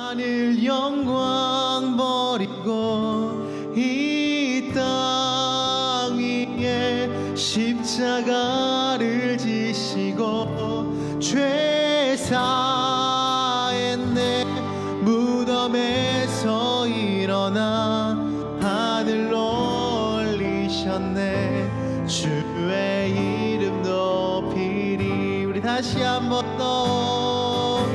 하늘 영광 버리고 이 땅 위에 십자가를 지시고 죄 사했네. 무덤에서 일어나 하늘로 올리셨네. 주의 이름 높이리. 우리 다시 한번 더.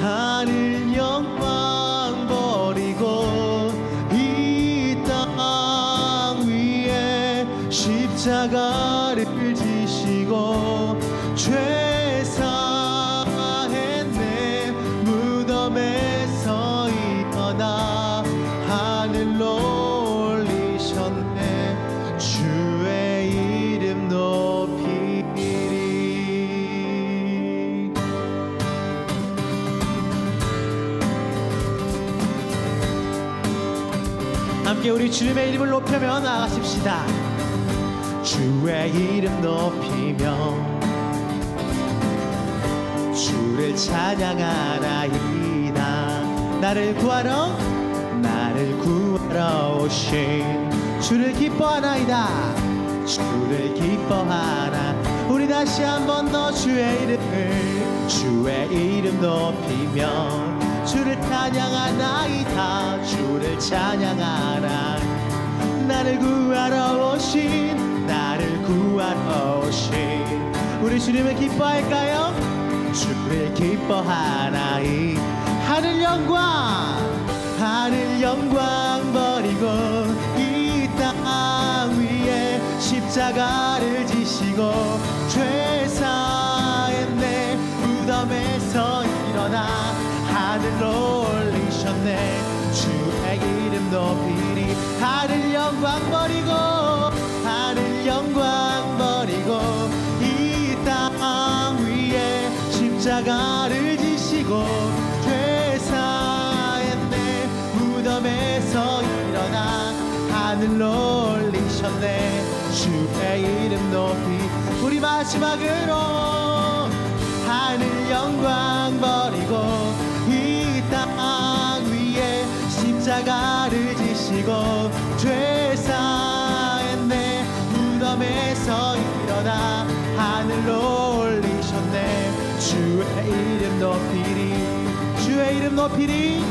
하늘 영광 버리고 이 땅 위에 십자가를 지시고 죄 사했네. 무덤에서 일어나 하늘로 올리셨네. 주의 이름 높이리. 함께 우리 주님의 이름을 높이며 나가십시다. 주의 이름 높이며 주를 찬양하나이다. 나를 구하러 오신 주를 기뻐하나이다. 주를 기뻐하나. 우리 다시 한번 더 주의 이름 높이며 주를 찬양하나이다. 주를 찬양하나. 나를 구하러 오신 우리 주님을 기뻐할까요? 주를 기뻐하나이. 하늘 영광 버리고 이 땅 위에 십자가를 지시고 죄 사했네. 무덤에서 일어나 하늘로 올리셨네. 주의 이름 높이리. 하늘 영광 버리고 이 땅 위에 십자가를 지시고 죄 사했네. 무덤에서 일어나 하늘로 올리셨네. 주의 이름 높이. 우리 마지막으로 하늘 영광 버리고 이 땅 위에 십자가를 지시고 죄 사했네. 무덤에서 일어나 하늘로 올리셨네. 주의 이름 높이리. 주의 이름 높이리.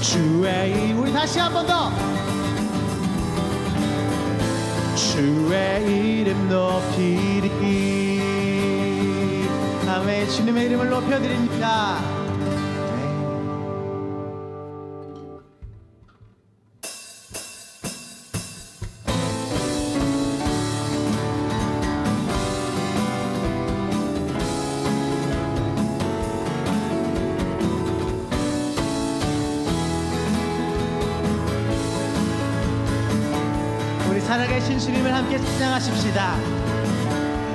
주의 이름. 우리 다시 한 번 더. 주의 이름 높이리. 아멘. 주님의 이름을 높여드립니다. 살아계신 주님을 함께 찬양하십시다.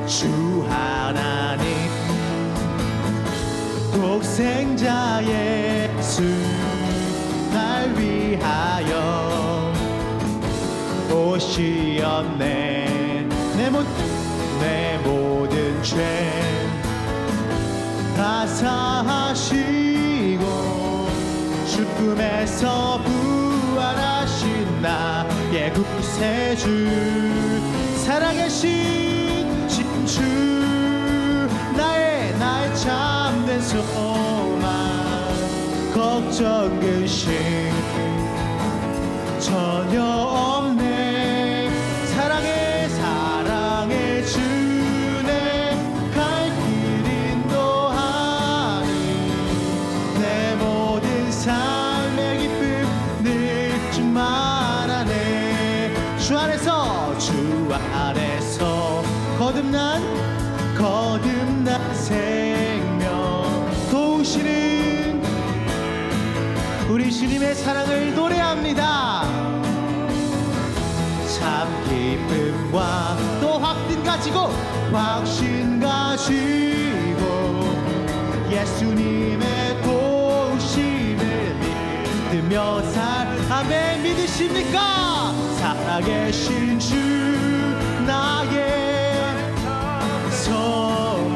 주 하나님 독생자 예수 날 위하여 오시었네. 내 모든 죄 다 사하시고 죽음에서 부활하신 나의 구세주. 살아계신 진주 나의 참된 소망. 걱정 근심 전혀 없네. 사랑의 주네 갈 길 인도하니 내 모든 삶의 기쁨 늘 주만 안에. 주 안에서 거듭난 생명 도우시는 우리 주님의 사랑을 노래합니다. 참 기쁨과 또 확신 가지고 예수님의 도우심을 믿으며 아멘. 믿으십니까? 살아계신 주 나의 소망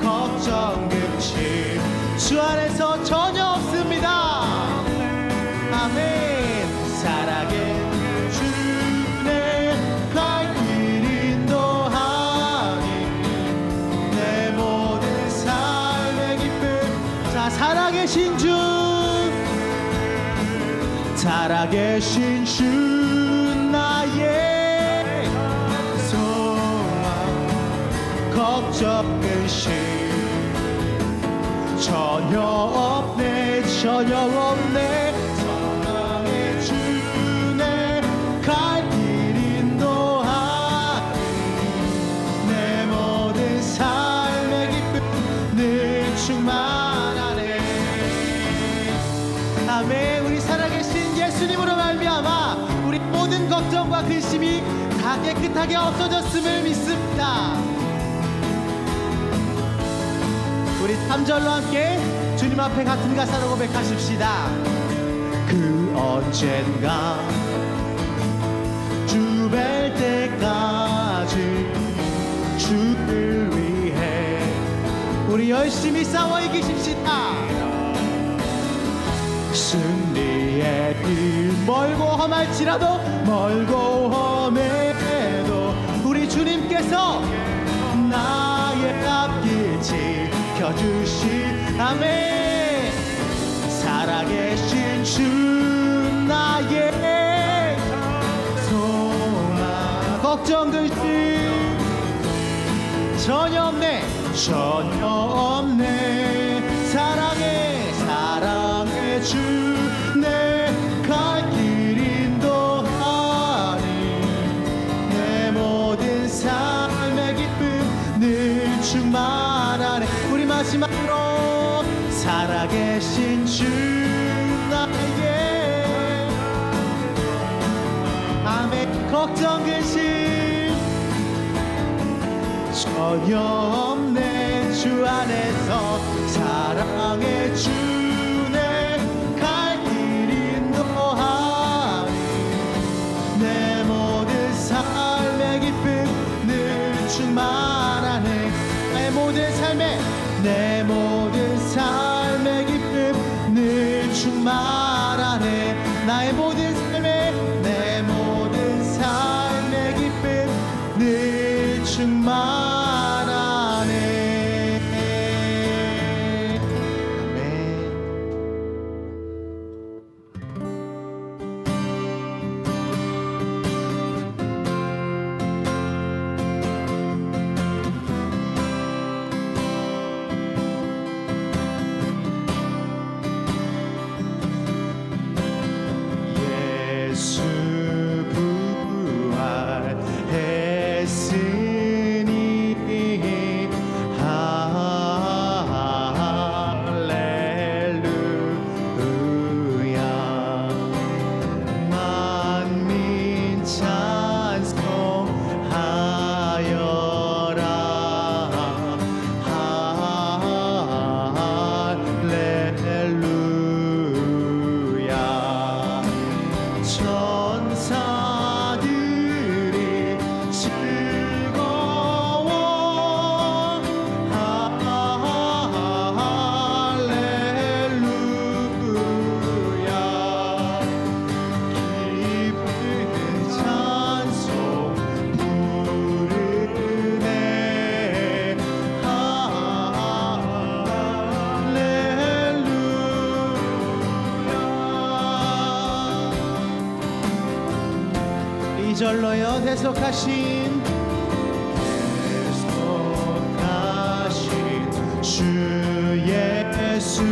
걱정 근심 주 안에 안에서 전혀 없습니다. 아멘. 사랑의 주내 갈 길 인도하니 내 모든 삶의 기쁨. 자, 살아계신 주, 살아계신 주 나의 소망 걱정 근심 전혀 없네, 전혀 없네. 사랑의 주내 갈 길 인도하니 내 모든 삶의 기쁨 늘 충만하네. 아멘. 우리 살아계신 예수님으로 말미암아 우리 모든 걱정과 근심이 다 깨끗하게 없어졌음을 믿습니다. 우리 3절로 함께 주님 앞에 같은 가사로 고백하십시다. 그 언젠가 주 뵐 때까지 주를 위해 우리 열심히 싸워 이기십시다. 승리의 길 멀고 험할지라도 멀고 험해도 우리 주님께서 나의 앞길 지켜주시. 아멘. 살아계신 주 나의 소망 걱정 근심 전혀 없네, 전혀 없네. 사랑의 주 내 갈 길 인도하니 내 모든 삶의 기쁨 늘 충만하네. 우리 마지막으로 살아계신 주 나의 아멘. 걱정 근심 전혀 없네. 주 안에서 사랑의 주내 갈 길 인도하니 내 모든 삶의 기쁨 늘 충만하네. 내 모든 삶의 기쁨 늘 충만하네. 나의 모든 내 모든 삶의 기쁨 늘 충만하네. 예수 부활했으니 할렐루야. 만민 찬송하여라. 할렐루야. 천사들이 즐거워 할렐루야. 기쁜 찬송 부르네. 할렐루야. 2절로요. 대속하신 주 예수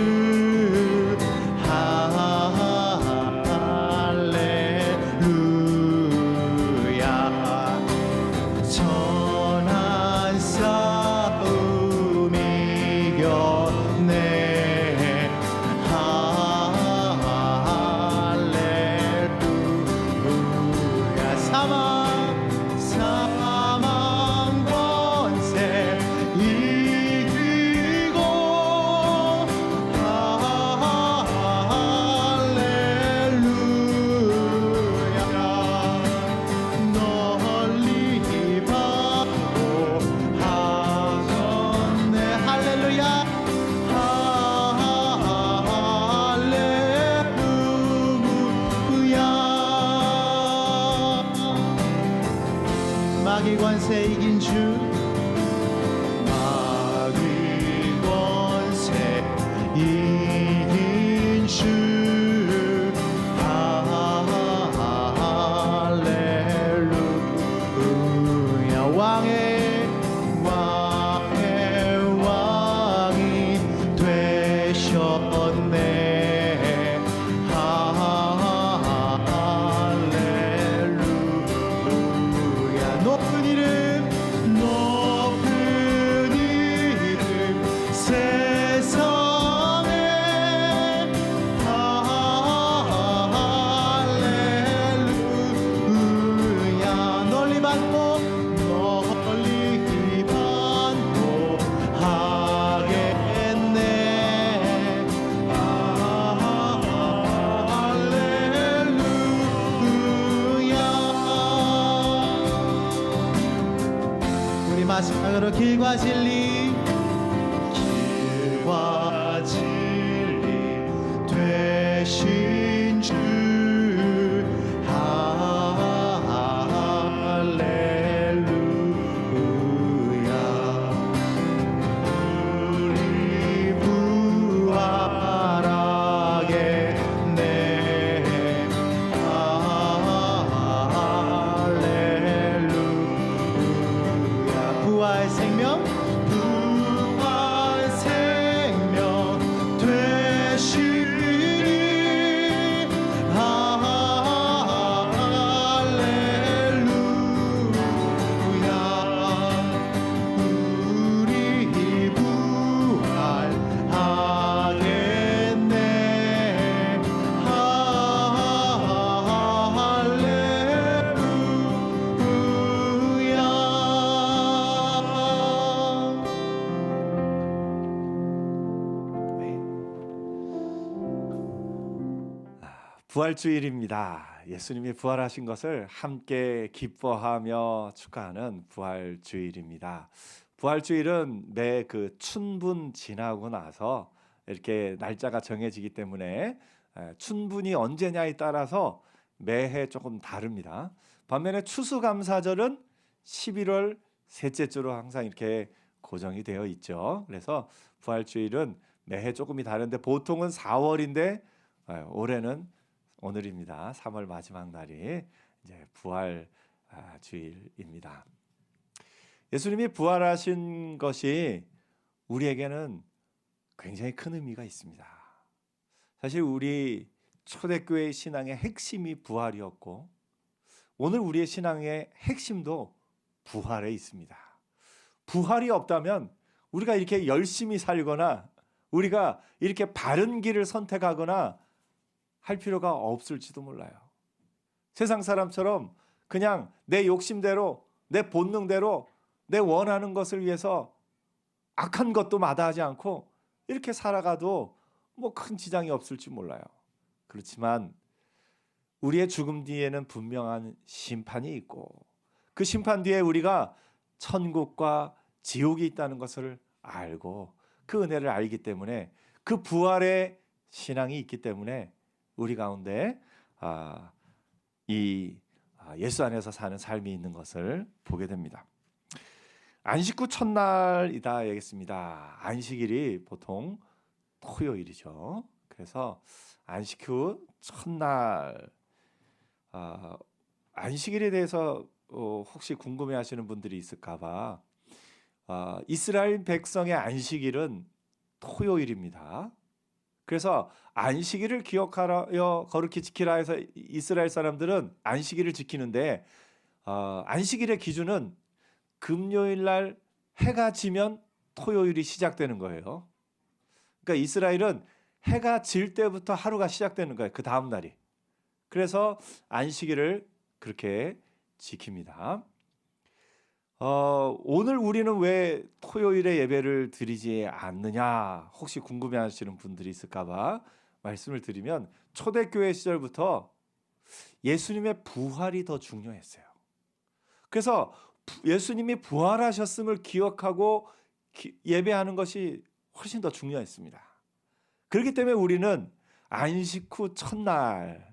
할렐루야. 선한 싸움 이겼네. 할렐루야. 사망 권세 이기고 권세 이긴 주 마귀 권세 이긴 주 할렐루야 왕의 왕이 되셨네 할렐루야 높은 이름 세상에 할렐루야 널리 받고 하겠네 할렐루야 우리 마지막으로 길과 진리 되신 주 할렐루야 우리 부활하겠네 할렐루야 부활 생명 되시니 할렐루야 우리 부활하겠네 부활주일입니다. 예수님이 부활하신 것을 함께 기뻐하며 축하하는 부활주일입니다. 부활주일은 매 그 춘분 지나고 나서 이렇게 날짜가 정해지기 때문에 춘분이 언제냐에 따라서 매해 조금 다릅니다. 반면에 추수감사절은 11월 셋째 주로 항상 이렇게 고정이 되어 있죠. 그래서 부활주일은 매해 조금이 다른데 보통은 4월인데 올해는 오늘입니다. 3월 마지막 날이 이제 부활 주일입니다. 예수님이 부활하신 것이 우리에게는 굉장히 큰 의미가 있습니다. 사실 우리 초대교회 신앙의 핵심이 부활이었고 오늘 우리의 신앙의 핵심도 부활에 있습니다. 부활이 없다면 우리가 이렇게 열심히 살거나 우리가 이렇게 바른 길을 선택하거나 할 필요가 없을지도 몰라요. 세상 사람처럼 그냥 내 욕심대로 내 본능대로 내 원하는 것을 위해서 악한 것도 마다하지 않고 이렇게 살아가도 뭐 큰 지장이 없을지 몰라요. 그렇지만 우리의 죽음 뒤에는 분명한 심판이 있고 그 심판 뒤에 우리가 천국과 지옥이 있다는 것을 알고 그 은혜를 알기 때문에 그 부활의 신앙이 있기 때문에 우리 가운데 예수 안에서 사는 삶이 있는 것을 보게 됩니다. 안식 후 첫날이다 얘기했습니다. 안식일이 보통 토요일이죠. 그래서 안식 후 첫날 안식일에 대해서 혹시 궁금해하시는 분들이 있을까봐 이스라엘 백성의 안식일은 토요일입니다. 그래서 안식일을 기억하여 거룩히 지키라 해서 이스라엘 사람들은 안식일을 지키는데 안식일의 기준은 금요일 날 해가 지면 토요일이 시작되는 거예요. 그러니까 이스라엘은 해가 질 때부터 하루가 시작되는 거예요. 그 다음 날이. 그래서 안식일을 그렇게 지킵니다. 오늘 우리는 왜 토요일에 예배를 드리지 않느냐 혹시 궁금해하시는 분들이 있을까봐 말씀을 드리면 초대교회 시절부터 예수님의 부활이 더 중요했어요. 그래서 예수님이 부활하셨음을 기억하고 예배하는 것이 훨씬 더 중요했습니다. 그렇기 때문에 우리는 안식 후 첫날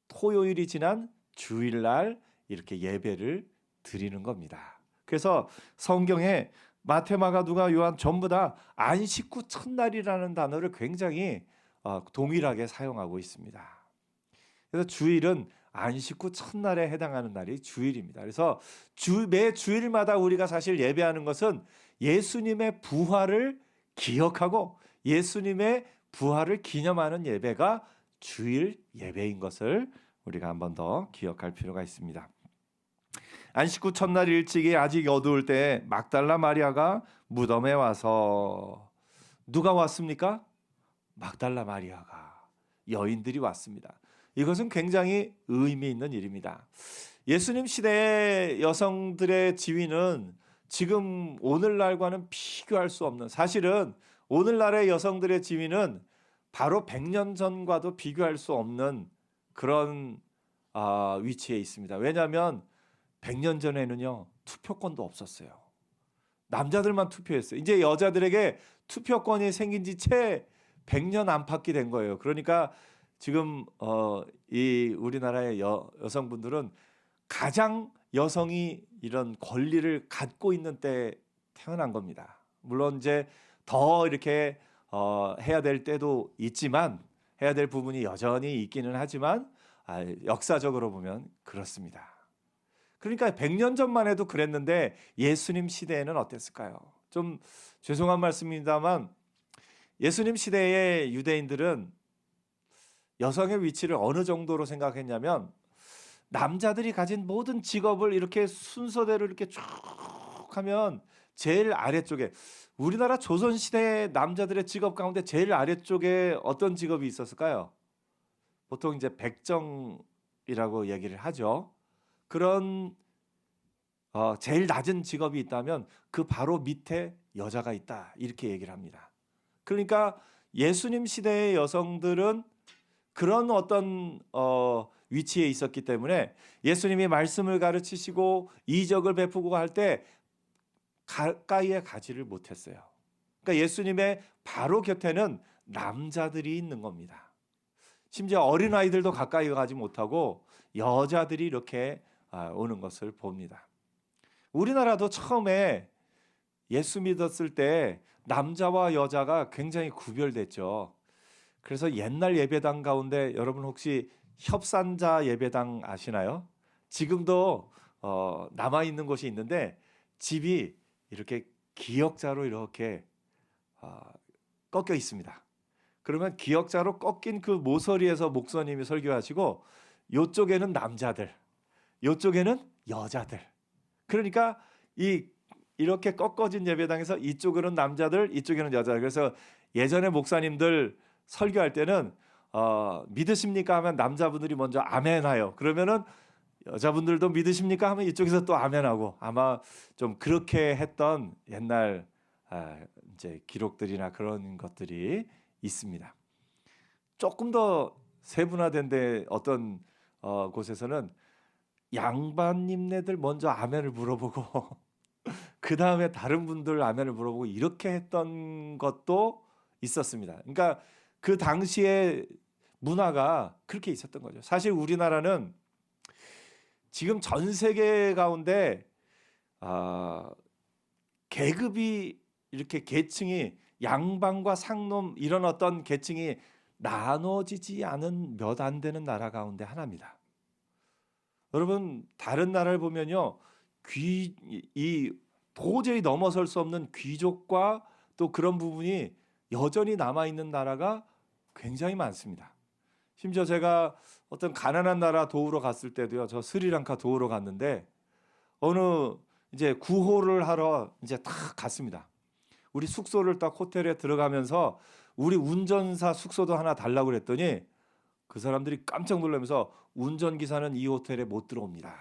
토요일이 지난 주일날 이렇게 예배를 드리는 겁니다. 그래서 성경에 마태, 마가, 누가, 요한 전부 다 안식 후 첫날이라는 단어를 굉장히 동일하게 사용하고 있습니다. 그래서 주일은 안식 후 첫날에 해당하는 날이 주일입니다. 그래서 매 주일마다 우리가 사실 예배하는 것은 예수님의 부활을 기억하고 예수님의 부활을 기념하는 예배가 주일 예배인 것을 우리가 한 번 더 기억할 필요가 있습니다. 안식 후 첫날 일찍이 아직 어두울 때 막달라 마리아가 무덤에 와서 누가 왔습니까? 막달라 마리아가 여인들이 왔습니다. 이것은 굉장히 의미 있는 일입니다. 예수님 시대의 여성들의 지위는 지금 오늘날과는 비교할 수 없는, 사실은 오늘날의 여성들의 지위는 바로 100년 전과도 비교할 수 없는 그런 위치에 있습니다. 왜냐하면 100년 전에는요 투표권도 없었어요. 남자들만 투표했어요. 이제 여자들에게 투표권이 생긴 지 채 100년 안팎이 된 거예요. 그러니까 지금 이 우리나라의 여성분들은 가장 여성이 이런 권리를 갖고 있는 때에 태어난 겁니다. 물론 이제 더 이렇게 해야 될 때도 있지만, 해야 될 부분이 여전히 있기는 하지만 역사적으로 보면 그렇습니다. 그러니까 100년 전만 해도 그랬는데 예수님 시대에는 어땠을까요? 좀 죄송한 말씀입니다만 예수님 시대의 유대인들은 여성의 위치를 어느 정도로 생각했냐면, 남자들이 가진 모든 직업을 이렇게 순서대로 이렇게 쭉 하면 제일 아래쪽에, 우리나라 조선 시대 남자들의 직업 가운데 제일 아래쪽에 어떤 직업이 있었을까요? 보통 이제 백정이라고 얘기를 하죠. 그런 제일 낮은 직업이 있다면 그 바로 밑에 여자가 있다, 이렇게 얘기를 합니다. 그러니까 예수님 시대의 여성들은 그런 어떤 위치에 있었기 때문에 예수님이 말씀을 가르치시고 이적을 베푸고 할 때 가까이에 가지를 못했어요. 그러니까 예수님의 바로 곁에는 남자들이 있는 겁니다. 심지어 어린아이들도 가까이 가지 못하고 여자들이 이렇게 오는 것을 봅니다. 우리나라도 처음에 예수 믿었을 때 남자와 여자가 굉장히 구별됐죠. 그래서 옛날 예배당 가운데 여러분 혹시 협산자 예배당 아시나요? 지금도 남아 있는 곳이 있는데 집이 이렇게 기역자로 이렇게 꺾여 있습니다. 그러면 기역자로 꺾인 그 모서리에서 목사님이 설교하시고, 이쪽에는 남자들, 이쪽에는 여자들. 그러니까 이렇게 꺾어진 예배당에서 이쪽으로는 남자들, 이쪽에는 여자들. 그래서 예전에 목사님들 설교할 때는 믿으십니까 하면 남자분들이 먼저 아멘하요. 그러면은 여자분들도 믿으십니까 하면 이쪽에서 또 아멘하고, 아마 좀 그렇게 했던 옛날 이제 기록들이나 그런 것들이 있습니다. 조금 더 세분화된 데 어떤 곳에서는 양반님네들 먼저 아멘을 물어보고 그 다음에 다른 분들 아멘을 물어보고 이렇게 했던 것도 있었습니다. 그러니까 그 당시에 문화가 그렇게 있었던 거죠. 사실 우리나라는 지금 전 세계 가운데 계급이 이렇게 계층이 양반과 상놈 이런 어떤 계층이 나눠지지 않은 몇 안 되는 나라 가운데 하나입니다. 여러분 다른 나라를 보면요, 도저히 넘어설 수 없는 귀족과 또 그런 부분이 여전히 남아 있는 나라가 굉장히 많습니다. 심지어 제가 어떤 가난한 나라 도우러 갔을 때도요, 저 스리랑카 도우러 갔는데 어느 이제 구호를 하러 이제 딱 갔습니다. 우리 숙소를 딱 호텔에 들어가면서 우리 운전사 숙소도 하나 달라고 그랬더니 그 사람들이 깜짝 놀라면서 운전기사는 이 호텔에 못 들어옵니다.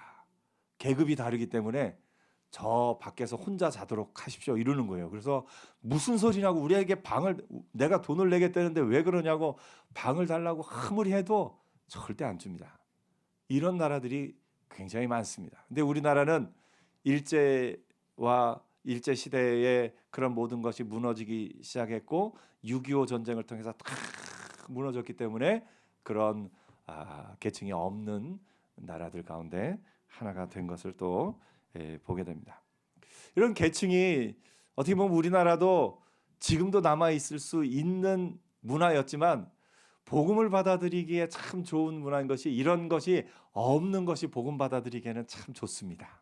계급이 다르기 때문에 저 밖에서 혼자 자도록 하십시오, 이러는 거예요. 그래서 무슨 소리냐고, 우리에게 방을, 내가 돈을 내겠다는데 왜 그러냐고 방을 달라고 아무리 해도 절대 안 줍니다. 이런 나라들이 굉장히 많습니다. 근데 우리나라는 일제와 일제 시대에 그런 모든 것이 무너지기 시작했고 6.25 전쟁을 통해서 탁 무너졌기 때문에 그런 계층이 없는 나라들 가운데 하나가 된 것을 또 보게 됩니다. 이런 계층이 어떻게 보면 우리나라도 지금도 남아 있을 수 있는 문화였지만 복음을 받아들이기에 참 좋은 문화인 것이 이런 것이 없는 것이 복음 받아들이기에는 참 좋습니다.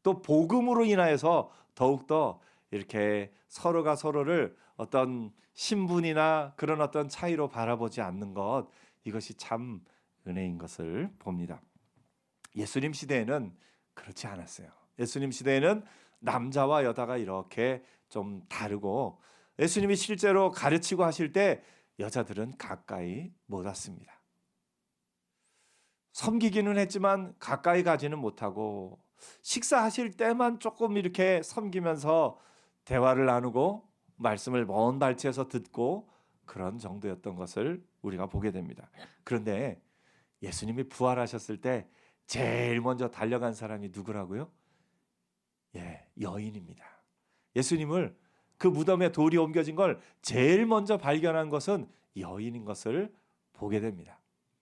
또 복음으로 인하여서 더욱더 이렇게 서로가 서로를 어떤 신분이나 그런 어떤 차이로 바라보지 않는 것, 이것이 참 은혜인 것을 봅니다. 예수님 시대에는 그렇지 않았어요. 예수님 시대에는 남자와 여자가 이렇게 좀 다르고 예수님이 실제로 가르치고 하실 때 여자들은 가까이 못 왔습니다. 섬기기는 했지만 가까이 가지는 못하고 식사하실 때만 조금 이렇게 섬기면서 대화를 나누고 말씀을 먼 발치에서 듣고 그런 정도였던 것을 우리가 보게 됩니다. 그런데 예수님이 부활하셨을 때 제일 먼저 달려간 사람이 누구라고요? 여인입니다. 예수님을 그 무덤에 돌이 옮겨진 걸 제일 먼저 발견한 것은 여인인 것을 보게 됩니다.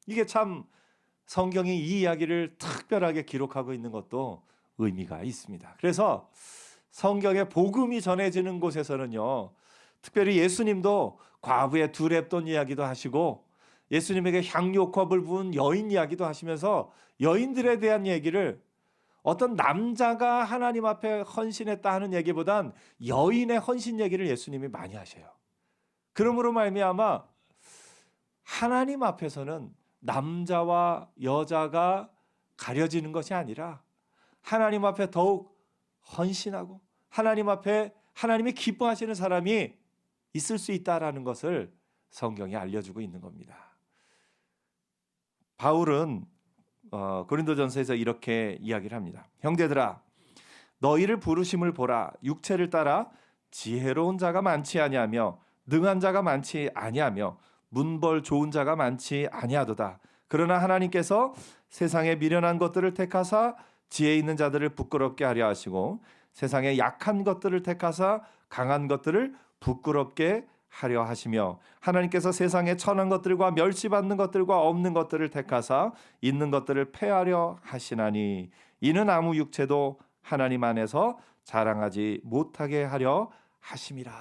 이게 참 성경이 이 이야기를 특별하게 기록하고 있는 것도 의미가 있습니다. 그래서 성경에 복음이 전해지는 곳에서는요, 특별히 예수님도 과부의 두 랩돈 이야기도 하시고 예수님에게 향유옥합을 부은 여인 이야기도 하시면서 여인들에 대한 얘기를 어떤 남자가 하나님 앞에 헌신했다 하는 얘기보단 여인의 헌신 얘기를 예수님이 많이 하셔요. 그러므로 말미암아 하나님 앞에서는 남자와 여자가 가려지는 것이 아니라 하나님 앞에 더욱 헌신하고 하나님 앞에 하나님이 기뻐하시는 사람이 있을 수 있다라는 것을 성경이 알려주고 있는 겁니다. 바울은 고린도전서에서 이렇게 이야기를 합니다. 형제들아, 너희를 부르심을 보라. 육체를 따라 지혜로운 자가 많지 아니하며 능한 자가 많지 아니하며 문벌 좋은 자가 많지 아니하도다. 그러나 하나님께서 세상에 미련한 것들을 택하사 지혜 있는 자들을 부끄럽게 하려 하시고 세상에 약한 것들을 택하사 강한 것들을 부끄럽게 하려 하시며 하나님께서 세상에 천한 것들과 멸시받는 것들과 없는 것들을 택하사 있는 것들을 폐하려 하시나니 이는 아무 육체도 하나님 안에서 자랑하지 못하게 하려 하심이라.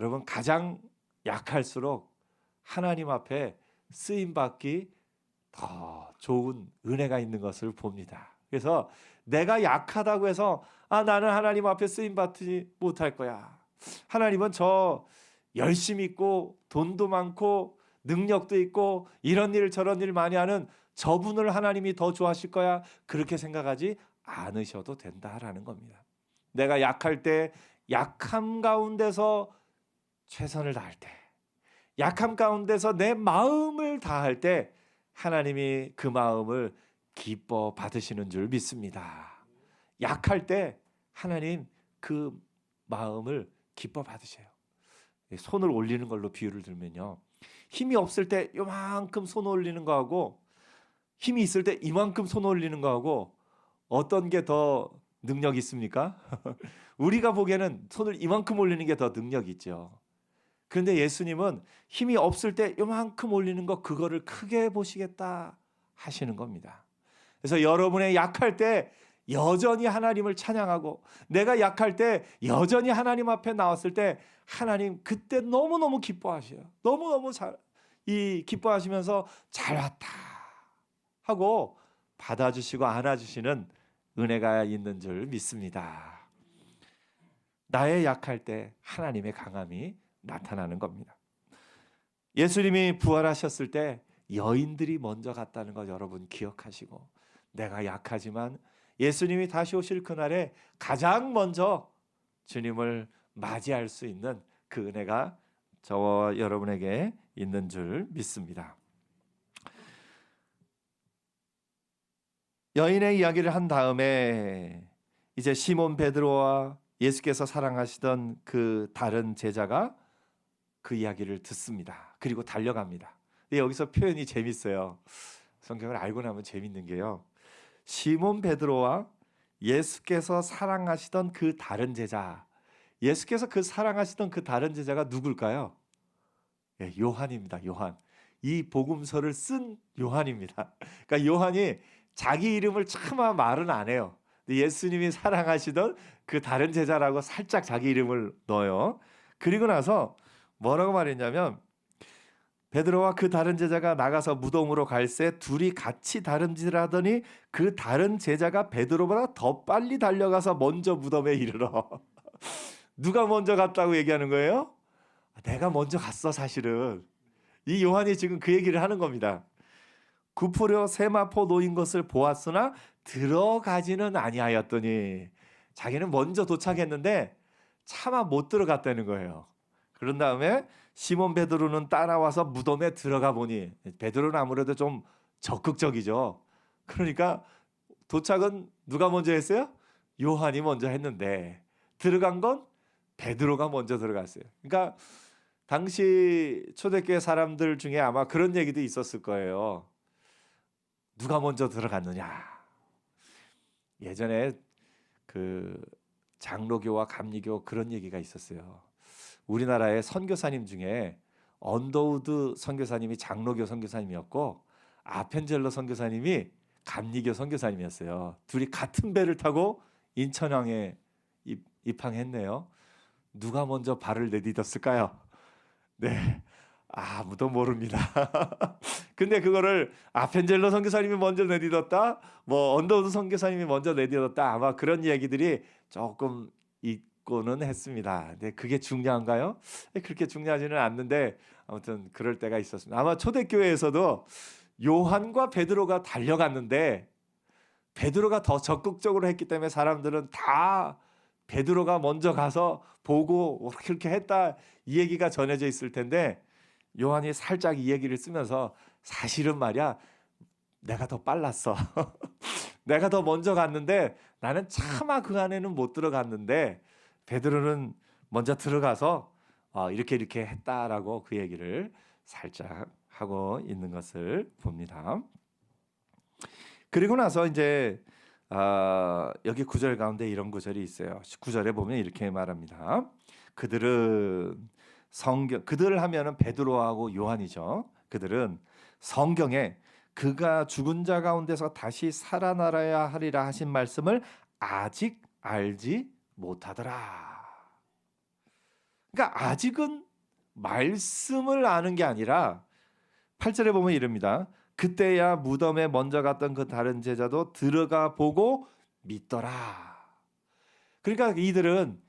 여러분, 가장 약할수록 하나님 앞에 쓰임받기 더 좋은 은혜가 있는 것을 봅니다. 그래서 내가 약하다고 해서 나는 하나님 앞에 쓰임받지 못할 거야. 하나님은 저 열심히 있고 돈도 많고 능력도 있고 이런 일 저런 일 많이 하는 저분을 하나님이 더 좋아하실 거야. 그렇게 생각하지 않으셔도 된다라는 겁니다. 내가 약할 때 약함 가운데서 최선을 다할 때, 약함 가운데서 내 마음을 다할 때 하나님이 그 마음을 기뻐 받으시는 줄 믿습니다. 약할 때 하나님 그 마음을 기뻐 받으셔요. 손을 올리는 걸로 비유를 들면요, 힘이 없을 때 요만큼 손 올리는 거하고 힘이 있을 때 이만큼 손 올리는 거하고 어떤 게 더 능력 있습니까? 우리가 보기에는 손을 이만큼 올리는 게 더 능력 있죠. 그런데 예수님은 힘이 없을 때 요만큼 올리는 거, 그거를 크게 보시겠다 하시는 겁니다. 그래서 여러분의 약할 때 여전히 하나님을 찬양하고 내가 약할 때 여전히 하나님 앞에 나왔을 때 하나님 그때 너무너무 기뻐하셔요. 너무너무 기뻐하시면서 잘 왔다 하고 받아주시고 안아주시는 은혜가 있는 줄 믿습니다. 나의 약할 때 하나님의 강함이 나타나는 겁니다. 예수님이 부활하셨을 때 여인들이 먼저 갔다는 것 여러분 기억하시고, 내가 약하지만 예수님이 다시 오실 그날에 가장 먼저 주님을 맞이할 수 있는 그 은혜가 저와 여러분에게 있는 줄 믿습니다. 여인의 이야기를 한 다음에 이제 시몬 베드로와 예수께서 사랑하시던 그 다른 제자가 그 이야기를 듣습니다. 그리고 달려갑니다. 근데 여기서 표현이 재밌어요. 성경을 알고 나면 재밌는 게요, 시몬 베드로와 예수께서 사랑하시던 그 다른 제자, 예수께서 그 사랑하시던 그 다른 제자가 누굴까요? 요한입니다. 요한. 이 복음서를 쓴 요한입니다. 그러니까 요한이 자기 이름을 차마 말은 안 해요. 근데 예수님이 사랑하시던 그 다른 제자라고 살짝 자기 이름을 넣어요. 그리고 나서 뭐라고 말했냐면 베드로와 그 다른 제자가 나가서 무덤으로 갈새 둘이 같이 다름질하더니 그 다른 제자가 베드로보다 더 빨리 달려가서 먼저 무덤에 이르러. 누가 먼저 갔다고 얘기하는 거예요? 내가 먼저 갔어 사실은. 이 요한이 지금 그 얘기를 하는 겁니다. 구푸려 세마포 놓인 것을 보았으나 들어가지는 아니하였더니 자기는 먼저 도착했는데 차마 못 들어갔다는 거예요. 그런 다음에 시몬 베드로는 따라와서 무덤에 들어가 보니 베드로는 아무래도 좀 적극적이죠. 그러니까 도착은 누가 먼저 했어요? 요한이 먼저 했는데 들어간 건 베드로가 먼저 들어갔어요. 그러니까 당시 초대교회 사람들 중에 아마 그런 얘기도 있었을 거예요. 누가 먼저 들어갔느냐. 예전에 그 장로교와 감리교 그런 얘기가 있었어요. 우리나라의 선교사님 중에 언더우드 선교사님이 장로교 선교사님이었고 아펜젤러 선교사님이 감리교 선교사님이었어요. 둘이 같은 배를 타고 인천항에 입항했네요. 누가 먼저 발을 내딛었을까요? 네, 아무도 모릅니다. 근데 그거를 아펜젤러 선교사님이 먼저 내딛었다, 뭐 언더우드 선교사님이 먼저 내딛었다, 아마 그런 얘기들이 조금 있고는 했습니다. 근데 그게 중요한가요? 그렇게 중요하지는 않는데 아무튼 그럴 때가 있었습니다. 아마 초대교회에서도 요한과 베드로가 달려갔는데 베드로가 더 적극적으로 했기 때문에 사람들은 다 베드로가 먼저 가서 보고 그렇게 했다 이 얘기가 전해져 있을 텐데 요한이 살짝 이 얘기를 쓰면서 사실은 말이야 내가 더 빨랐어. 내가 더 먼저 갔는데 나는 차마 그 안에는 못 들어갔는데 베드로는 먼저 들어가서 이렇게 했다라고 그 얘기를 살짝 하고 있는 것을 봅니다. 그리고 나서 이제 여기 구절 가운데 이런 구절이 있어요. 9절에 보면 이렇게 말합니다. 그들을 하면은 베드로하고 요한이죠. 그들은 성경에 그가 죽은 자 가운데서 다시 살아나야 하리라 하신 말씀을 아직 알지 못하더라. 그러니까 아직은 말씀을 아는 게 아니라 8절에 보면 이릅니다. 그때야 무덤에 먼저 갔던 그 다른 제자도 들어가 보고 믿더라. 그러니까 이들은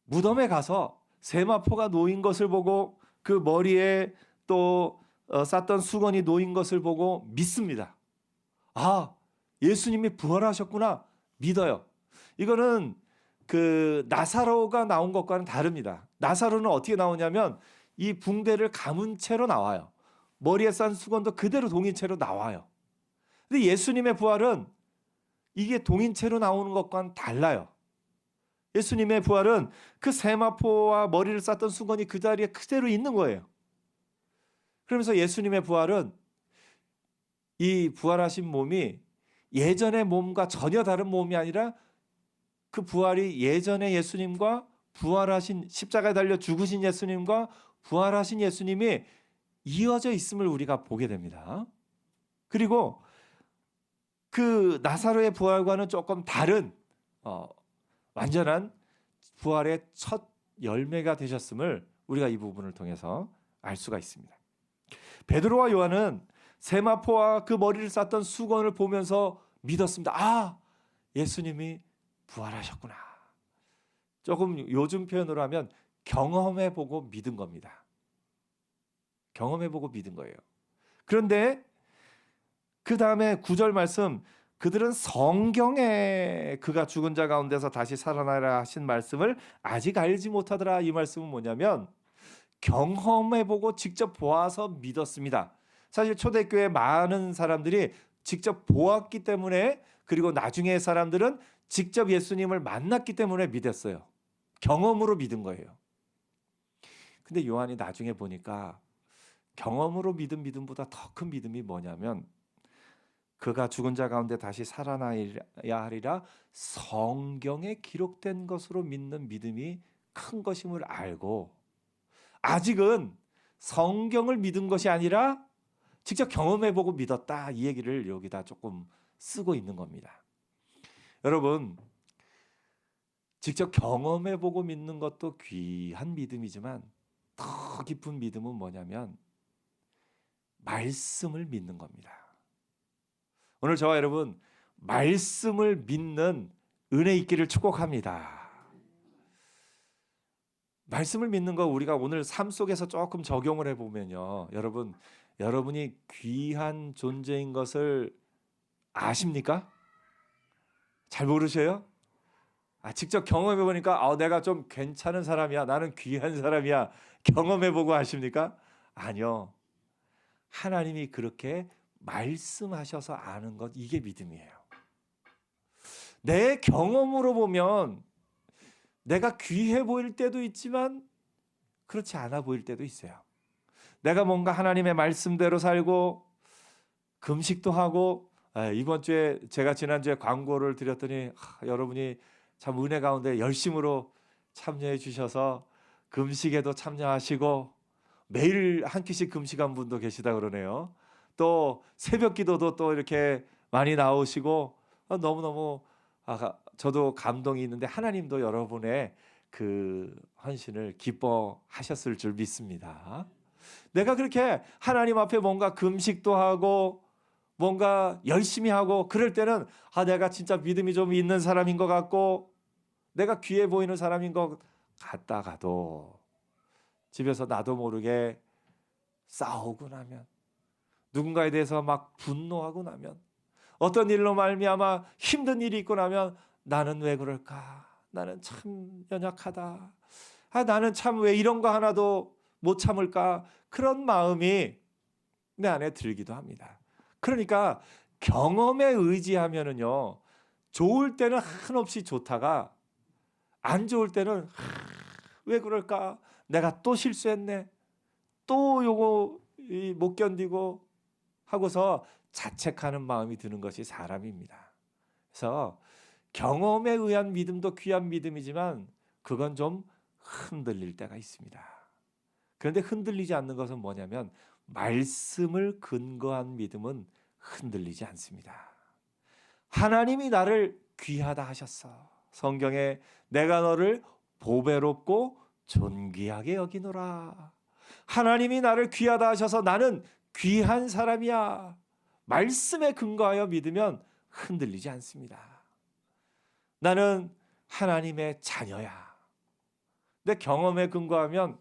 무덤에 가서 세마포가 놓인 것을 보고 그 머리에 또 쌌던 수건이 놓인 것을 보고 믿습니다. 아, 예수님이 부활하셨구나 믿어요. 이거는 그 나사로가 나온 것과는 다릅니다. 나사로는 어떻게 나오냐면 이 붕대를 감은 채로 나와요. 머리에 싼 수건도 그대로 동인 채로 나와요. 근데 예수님의 부활은 이게 동인 채로 나오는 것과는 달라요. 예수님의 부활은 그 세마포와 머리를 쌌던 수건이 그 자리에 그대로 있는 거예요. 그러면서 예수님의 부활은 이 부활하신 몸이 예전의 몸과 전혀 다른 몸이 아니라 그 부활이 예전의 예수님과 부활하신 십자가에 달려 죽으신 예수님과 부활하신 예수님이 이어져 있음을 우리가 보게 됩니다. 그리고 그 나사로의 부활과는 조금 다른 완전한 부활의 첫 열매가 되셨음을 우리가 이 부분을 통해서 알 수가 있습니다. 베드로와 요한은 세마포와 그 머리를 쌌던 수건을 보면서 믿었습니다. 아, 예수님이 부활하셨구나. 조금 요즘 표현으로 하면 경험해보고 믿은 겁니다. 경험해보고 믿은 거예요. 그런데 그 다음에 9절 말씀, 그들은 성경에 그가 죽은 자 가운데서 다시 살아나라 하신 말씀을 아직 알지 못하더라. 이 말씀은 뭐냐면 경험해보고 직접 보아서 믿었습니다. 사실 초대교회 많은 사람들이 직접 보았기 때문에, 그리고 나중에 사람들은 직접 예수님을 만났기 때문에 믿었어요. 경험으로 믿은 거예요. 근데 요한이 나중에 보니까 경험으로 믿은 믿음보다 더 큰 믿음이 뭐냐면 그가 죽은 자 가운데 다시 살아나야 하리라 성경에 기록된 것으로 믿는 믿음이 큰 것임을 알고, 아직은 성경을 믿은 것이 아니라 직접 경험해보고 믿었다, 이 얘기를 여기다 조금 쓰고 있는 겁니다. 여러분, 직접 경험해보고 믿는 것도 귀한 믿음이지만 더 깊은 믿음은 뭐냐면 말씀을 믿는 겁니다. 오늘 저와 여러분 말씀을 믿는 은혜 있기를 축복합니다. 말씀을 믿는 거 우리가 오늘 삶 속에서 조금 적용을 해보면요, 여러분이 귀한 존재인 것을 아십니까? 잘 모르셔요? 직접 경험해 보니까 내가 좀 괜찮은 사람이야, 나는 귀한 사람이야, 경험해 보고 아십니까? 아니요. 하나님이 그렇게 말씀하셔서 아는 것, 이게 믿음이에요. 내 경험으로 보면 내가 귀해 보일 때도 있지만 그렇지 않아 보일 때도 있어요. 내가 뭔가 하나님의 말씀대로 살고 금식도 하고, 이번 주에 제가 지난주에 광고를 드렸더니 여러분이 참 은혜 가운데 열심으로 참여해 주셔서 금식에도 참여하시고 매일 한 끼씩 금식한 분도 계시다 그러네요. 또 새벽 기도도 또 이렇게 많이 나오시고, 너무너무 저도 감동이 있는데 하나님도 여러분의 그 헌신을 기뻐하셨을 줄 믿습니다. 내가 그렇게 하나님 앞에 뭔가 금식도 하고 뭔가 열심히 하고 그럴 때는 내가 진짜 믿음이 좀 있는 사람인 것 같고 내가 귀해 보이는 사람인 것 같다가도 집에서 나도 모르게 싸우고 나면, 누군가에 대해서 막 분노하고 나면, 어떤 일로 말미암아 힘든 일이 있고 나면 나는 왜 그럴까? 나는 참 연약하다. 나는 참 왜 이런 거 하나도 못 참을까? 그런 마음이 내 안에 들기도 합니다. 그러니까 경험에 의지하면은요, 좋을 때는 한없이 좋다가 안 좋을 때는 왜 그럴까? 내가 또 실수했네. 또 요거 못 견디고 하고서 자책하는 마음이 드는 것이 사람입니다. 그래서 경험에 의한 믿음도 귀한 믿음이지만 그건 좀 흔들릴 때가 있습니다. 그런데 흔들리지 않는 것은 뭐냐면 말씀을 근거한 믿음은 흔들리지 않습니다. 하나님이 나를 귀하다 하셨어. 성경에 내가 너를 보배롭고 존귀하게 여기노라. 하나님이 나를 귀하다 하셔서 나는 귀한 사람이야. 말씀에 근거하여 믿으면 흔들리지 않습니다. 나는 하나님의 자녀야. 내 경험에 근거하면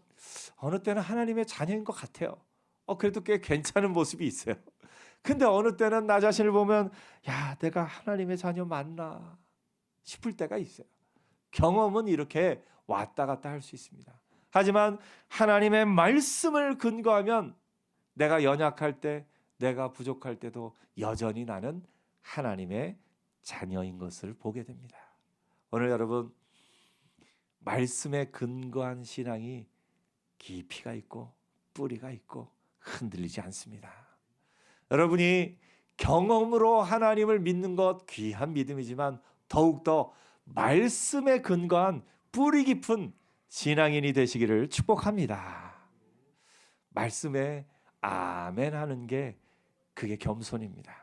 어느 때는 하나님의 자녀인 것 같아요. 그래도 꽤 괜찮은 모습이 있어요. 근데 어느 때는 나 자신을 보면 내가 하나님의 자녀 맞나 싶을 때가 있어요. 경험은 이렇게 왔다 갔다 할 수 있습니다. 하지만 하나님의 말씀을 근거하면 내가 연약할 때, 내가 부족할 때도 여전히 나는 하나님의 자녀인 것을 보게 됩니다. 오늘 여러분, 말씀에 근거한 신앙이 깊이가 있고 뿌리가 있고 흔들리지 않습니다. 여러분이 경험으로 하나님을 믿는 것 귀한 믿음이지만 더욱더 말씀에 근거한 뿌리 깊은 신앙인이 되시기를 축복합니다. 말씀에 아멘 하는 게 그게 겸손입니다.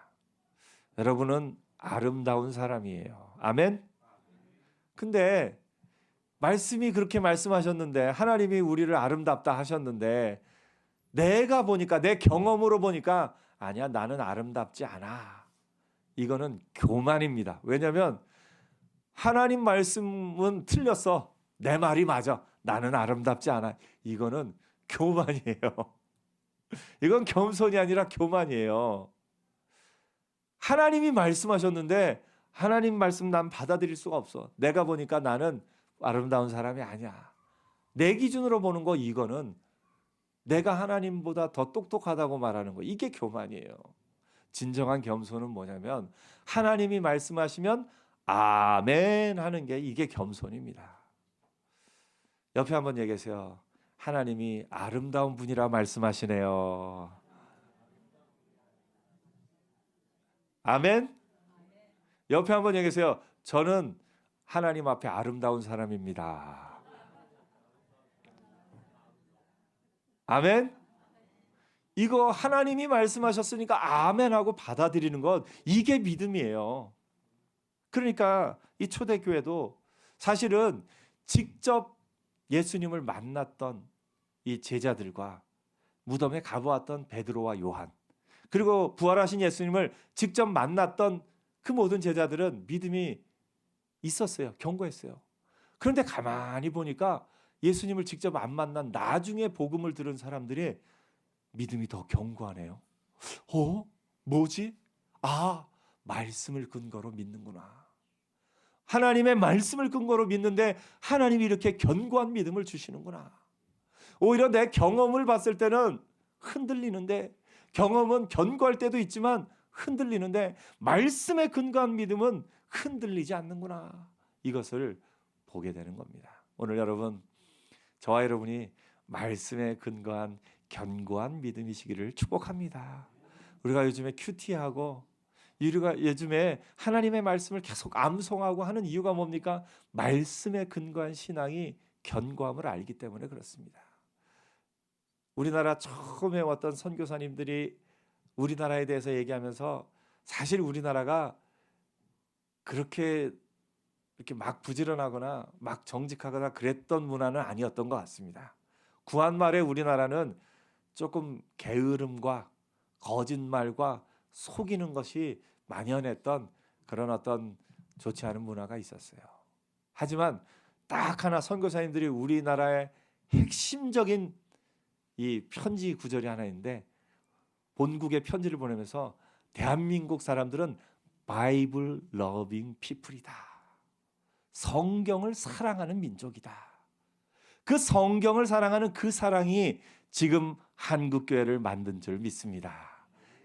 여러분은 아름다운 사람이에요. 아멘? 근데 말씀이 그렇게 말씀하셨는데, 하나님이 우리를 아름답다 하셨는데 내가 보니까, 내 경험으로 보니까 아니야, 나는 아름답지 않아. 이거는 교만입니다. 왜냐하면 하나님 말씀은 틀렸어. 내 말이 맞아. 나는 아름답지 않아. 이거는 교만이에요. 이건 겸손이 아니라 교만이에요. 하나님이 말씀하셨는데 하나님 말씀 난 받아들일 수가 없어. 내가 보니까 나는 아름다운 사람이 아니야. 내 기준으로 보는 거, 이거는 내가 하나님보다 더 똑똑하다고 말하는 거, 이게 교만이에요. 진정한 겸손은 뭐냐면 하나님이 말씀하시면 아멘 하는 게, 이게 겸손입니다. 옆에 한번 얘기하세요. 하나님이 아름다운 분이라 말씀하시네요. 아멘. 옆에 한번 얘기하세요. 저는 하나님 앞에 아름다운 사람입니다. 아멘. 이거 하나님이 말씀하셨으니까 아멘하고 받아들이는 것, 이게 믿음이에요. 그러니까 이 초대교회도 사실은 직접 예수님을 만났던 이 제자들과 무덤에 가보았던 베드로와 요한, 그리고 부활하신 예수님을 직접 만났던 그 모든 제자들은 믿음이 있었어요. 견고했어요. 그런데 가만히 보니까 예수님을 직접 안 만난 나중에 복음을 들은 사람들이 믿음이 더 견고하네요. 뭐지? 말씀을 근거로 믿는구나. 하나님의 말씀을 근거로 믿는데 하나님이 이렇게 견고한 믿음을 주시는구나. 오히려 내 경험을 봤을 때는 흔들리는데, 경험은 견고할 때도 있지만 흔들리는데 말씀에 근거한 믿음은 흔들리지 않는구나. 이것을 보게 되는 겁니다. 오늘 여러분, 저와 여러분이 말씀에 근거한 견고한 믿음이시기를 축복합니다. 우리가 요즘에 큐티하고 우리가 요즘에 하나님의 말씀을 계속 암송하고 하는 이유가 뭡니까? 말씀에 근거한 신앙이 견고함을 알기 때문에 그렇습니다. 우리나라 처음에 왔던 선교사님들이 우리나라에 대해서 얘기하면서 사실 우리나라가 그렇게 이렇게 막 부지런하거나 막 정직하거나 그랬던 문화는 아니었던 것 같습니다. 구한말에 우리나라는 조금 게으름과 거짓말과 속이는 것이 만연했던 그런 어떤 좋지 않은 문화가 있었어요. 하지만 딱 하나 선교사님들이 우리나라의 핵심적인 이 편지 구절이 하나 있는데, 본국에 편지를 보내면서 대한민국 사람들은 바이블 러빙 피플이다. 성경을 사랑하는 민족이다. 그 성경을 사랑하는 그 사랑이 지금 한국교회를 만든 줄 믿습니다.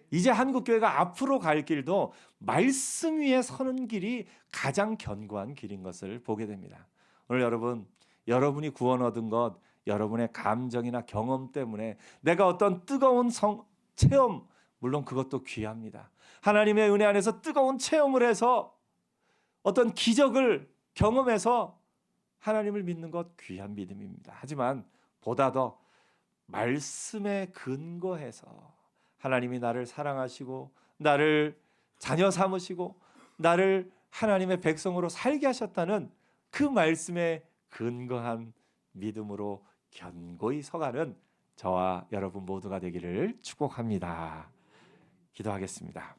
이제 한국교회가 앞으로 갈 길도 말씀 위에 서는 길이 가장 견고한 길인 것을 보게 됩니다. 오늘 여러분이 구원 얻은 것, 여러분의 감정이나 경험 때문에 내가 어떤 뜨거운 체험, 물론 그것도 귀합니다. 하나님의 은혜 안에서 뜨거운 체험을 해서 어떤 기적을 경험해서 하나님을 믿는 것 귀한 믿음입니다. 하지만 보다 더 말씀에 근거해서 하나님이 나를 사랑하시고 나를 자녀 삼으시고 나를 하나님의 백성으로 살게 하셨다는 그 말씀에 근거한 믿음으로 견고히 서가는 저와 여러분 모두가 되기를 축복합니다. 기도하겠습니다.